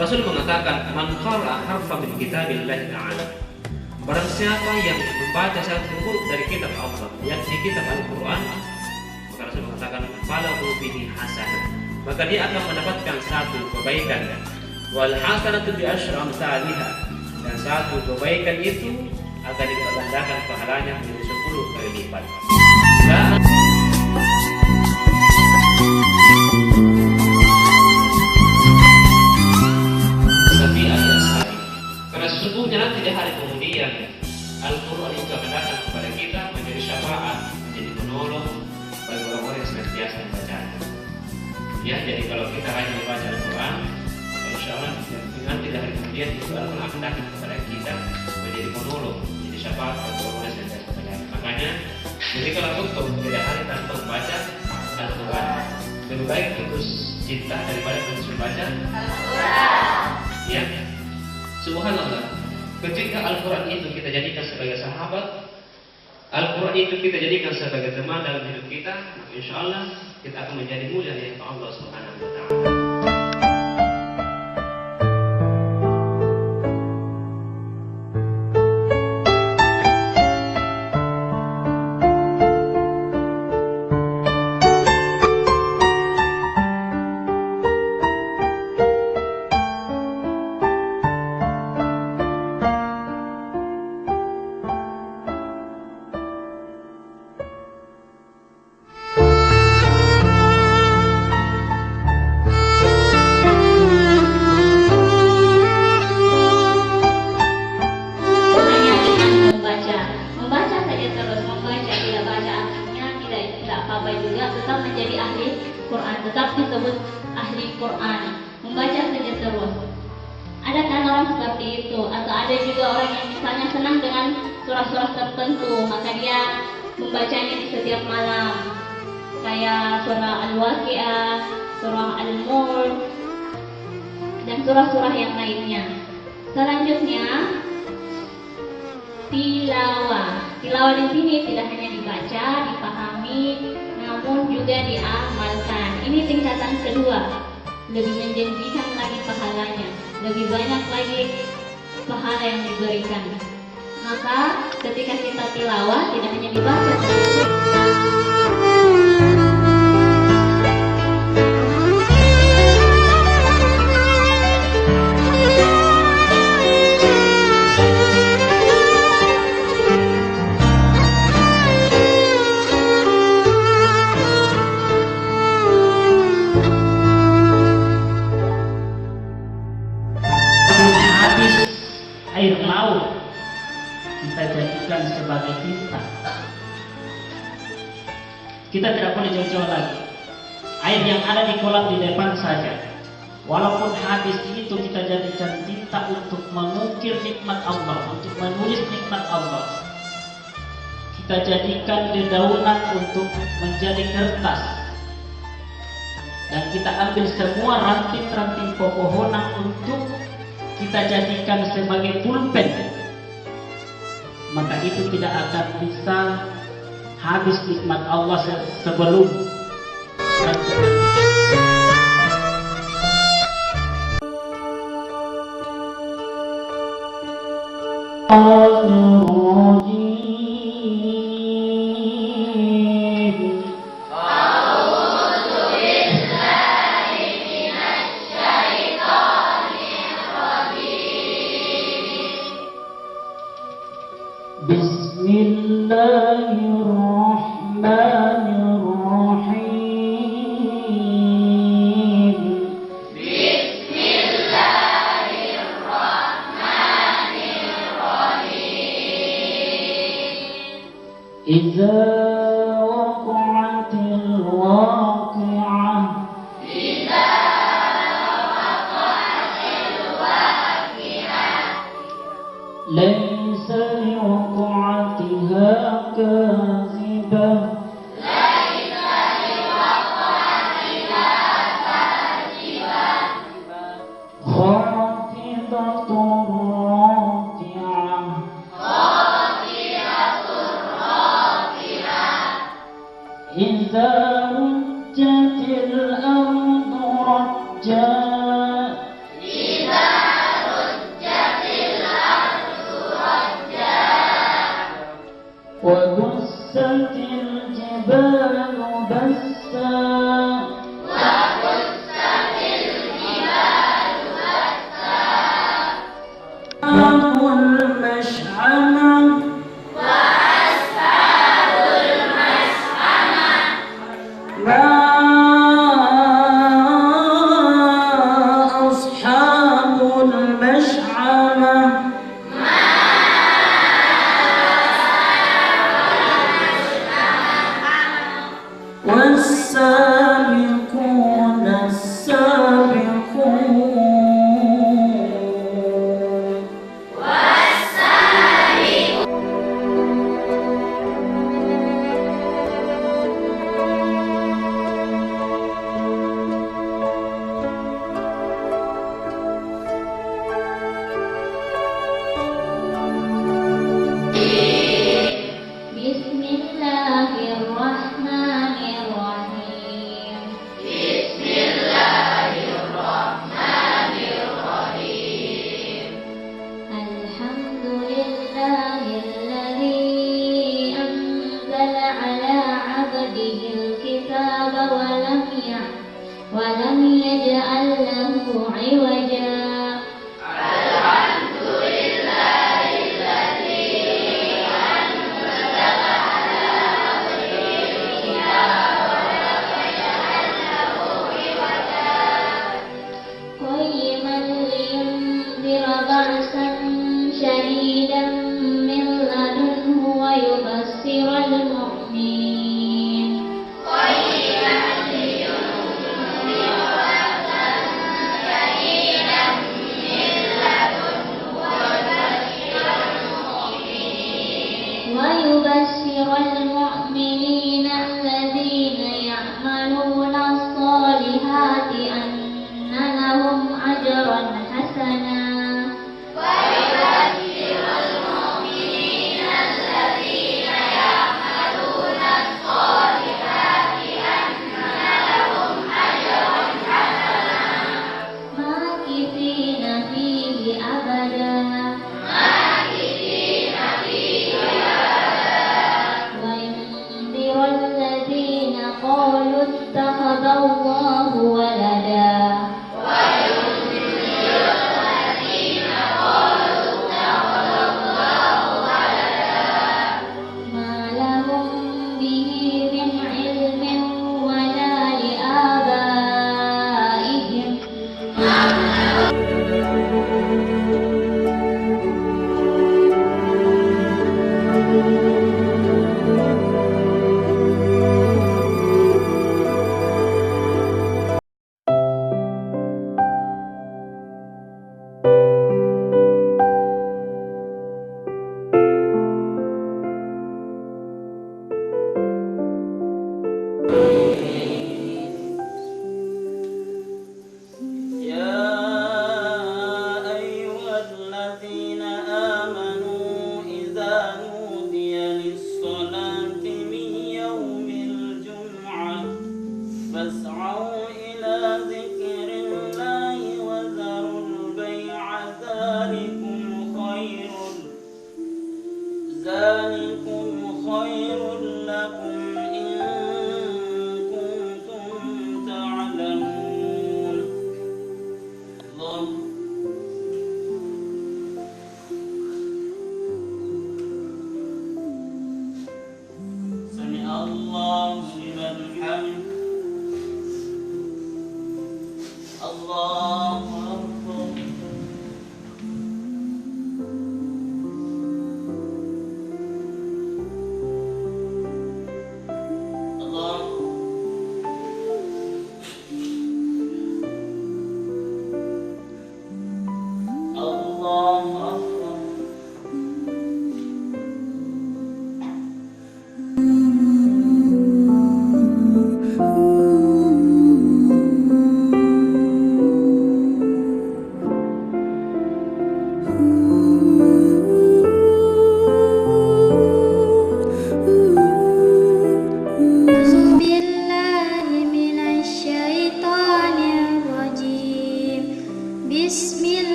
Rasul mengatakan, "Man qara'a harfan min kitabillahi ta'ala." Barang siapa yang membaca satu huruf dari kitab Allah, yakni kitab Al-Qur'an, maka Rasul mengatakan, "Falahu bihi hasanah." Maka dia akan mendapatkan satu kebaikan. Wal hasanatu bi asyri amsalihha. Dan satu kebaikan itu akan digandakan pahalanya menjadi 10 kali lipat. Sesungguhnya nanti di hari kemudian Al-Quran itu akan datang kepada kita menjadi syafaat, menjadi penolong bagi orang-orang yang senantiasa membacanya. Ya, jadi kalau kita rajin membaca Al-Quran, maka insya Allah nanti di hari kemudian itu Al-Quran akan datang kepada kita menjadi penolong, menjadi syafaat bagi orang-orang yang senantiasa membacanya. Makanya, jadi kalau untuk tidak hari tanpa membaca Al-Quran, lebih baik putus cinta daripada putus membaca Al-Quran. Ya. Subhanallah, ketika Al-Quran itu kita jadikan sebagai sahabat, Al-Quran itu kita jadikan sebagai teman dalam hidup kita, maka insya Allah kita akan menjadi mulia di hadapan Allah Subhanahu wa Ta'ala. ahli Quran, membaca saja terus. Ada kan orang seperti itu, atau ada juga orang yang misalnya senang dengan surah-surah tertentu, maka dia membacanya di setiap malam, kayak surah Al-Waqi'ah, surah Al-Mulk, dan surah-surah yang lainnya. Selanjutnya, tilawah. Tilawah di sini tidak hanya dibaca, dipahami, namun juga diamalkan. Ini tingkatan kedua, lebih menjanjikan lagi pahalanya, lebih banyak lagi pahala yang diberikan. Maka ketika kita tilawah tidak hanya dibaca, air laut kita jadikan sebagai tinta. Kita tidak boleh jauh-jauh lagi. Air yang ada di kolam di depan saja, walaupun habis itu kita jadikan tinta untuk mengukir nikmat Allah, untuk menulis nikmat Allah. Kita jadikan dedaunan untuk menjadi kertas, dan kita ambil semua ranting-ranting pepohonan untuk kita jadikan sebagai pulpen, maka itu tidak akan bisa habis nikmat Allah sebelum Bismillahirrahmanirrahim. Idza waqa'atil waqi'ah. Laisa liwaqa'atiha kazibah. Khafidatur rafi'ah. Idza rujjatil ardu rajja.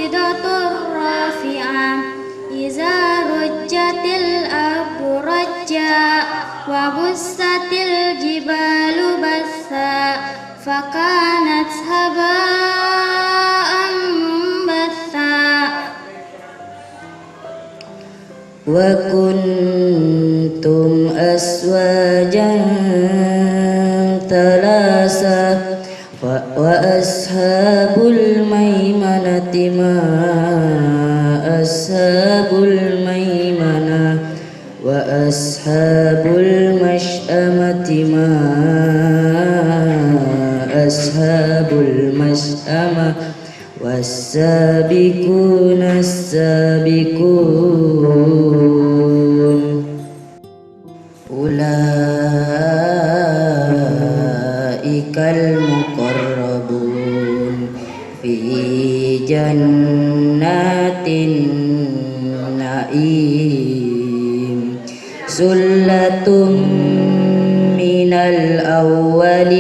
خافضة رافعة إذا رجت الأرض رجا وبست الجبال بثا فكانت هباء منبثا وكنتم أزواجا ثلاثة وأصحاب الميمنة ما أصحاب الميمنة وأصحاب المشأمة ما أصحاب المشأمة والسابقون السابقون أولئك المقربون في جنات النعيم ثلة من الأولين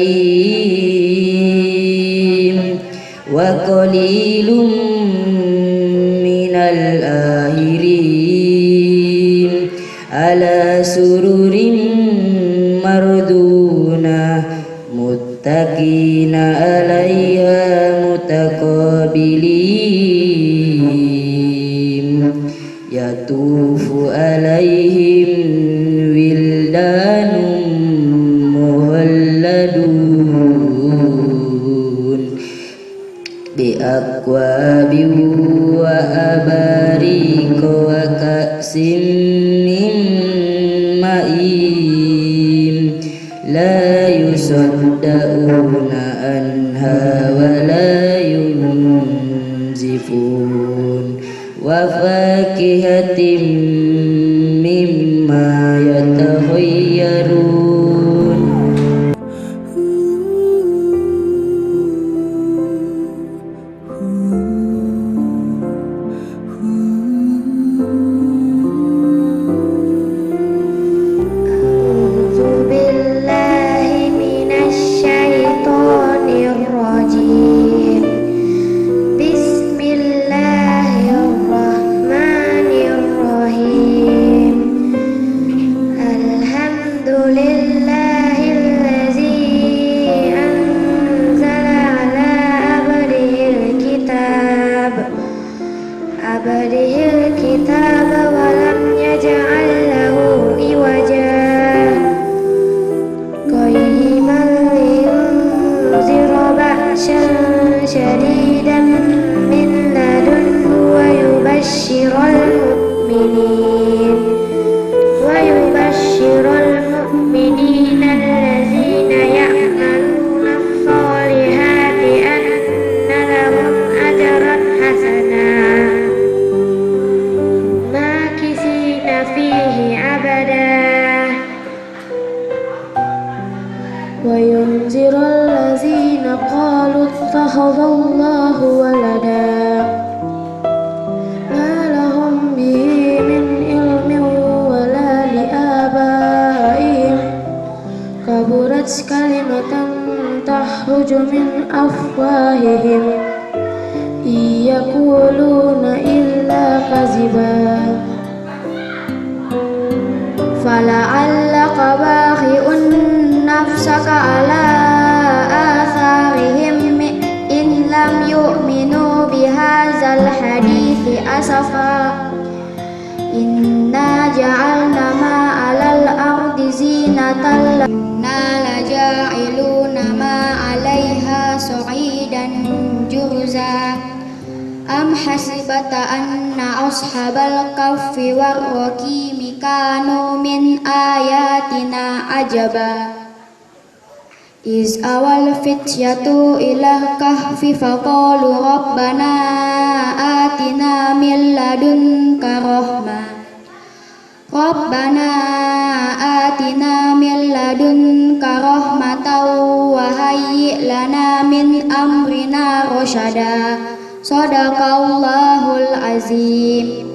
وقليل من الآخرين على سرر مردونة متكئين عليها متقابلين يطوف عليهم ولدان مخلدون بأكواب وأباريق وكأس من معين لا يصدعون عنها ولا ينزفون وفاكهة مما يتخيرون وينذر الذين قالوا اتخذ الله ولدا ما لهم به من علم ولا لآبائهم كبرت كلمة تخرج من أفواههم إن يقولون إلا كذبا فلعلك باخع نفسك على آثارهم إن لم يؤمنوا بهذا الحديث أسفا إنا جعلنا ما على الأرض زينة إنا لجاعلون ما عليها صعيدا جرزا أم حسبت أن أصحاب الكهف والرقيم كانوا من آياتنا عجبا إذ أوى الفتية إلى الكهف فقالوا ربنا آتنا من لدنك رحمة وهيئ لنا من أمرنا رشدا صدق الله العظيم.